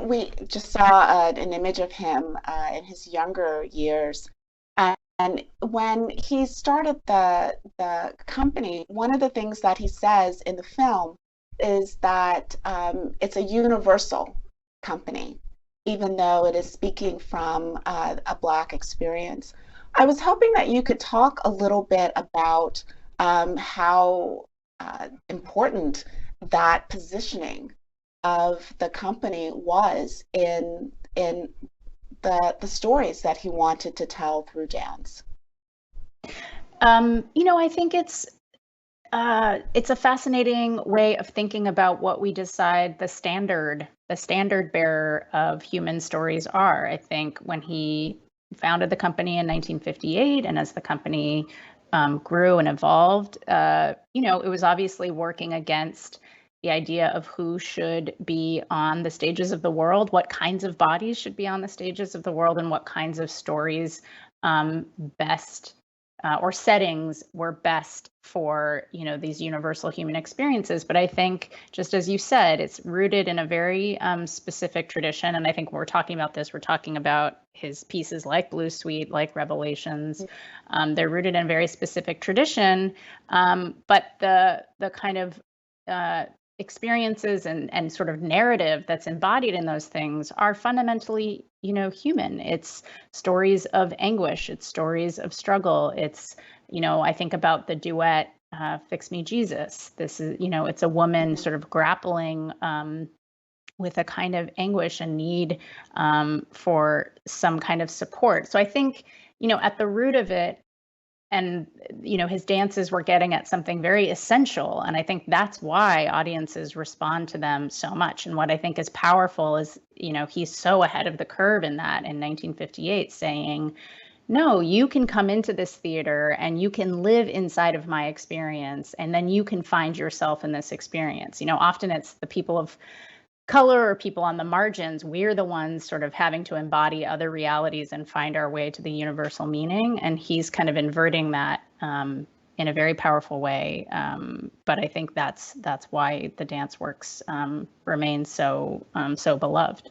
We just saw an image of him in his younger years. And when he started the company, one of the things that he says in the film is that it's a universal company, even though it is speaking from a Black experience. I was hoping that you could talk a little bit about how important that positioning of the company was in the stories that he wanted to tell through dance. I think it's a fascinating way of thinking about what we decide the standard bearer of human stories are. I think when he founded the company in 1958, and as the company grew and evolved, it was obviously working against the idea of who should be on the stages of the world, what kinds of bodies should be on the stages of the world, and what kinds of stories best or settings were best for these universal human experiences. But I think, just as you said, it's rooted in a very specific tradition. And I think when we're talking about this, we're talking about his pieces like Blue Suite, like Revelations. They're rooted in a very specific tradition. But the kind of experiences and sort of narrative that's embodied in those things are fundamentally human. It's stories of anguish, it's stories of struggle. It's I think about the duet Fix Me Jesus. This is it's a woman sort of grappling with a kind of anguish and need for some kind of support. So I think at the root of it, and his dances were getting at something very essential, and I think that's why audiences respond to them so much. And what I think is powerful is he's so ahead of the curve in that, in 1958, saying, no, you can come into this theater and you can live inside of my experience, and then you can find yourself in this experience. Often it's the people of color or people on the margins. We're the ones sort of having to embody other realities and find our way to the universal meaning. And he's kind of inverting that in a very powerful way. But I think that's why the dance works remain so beloved.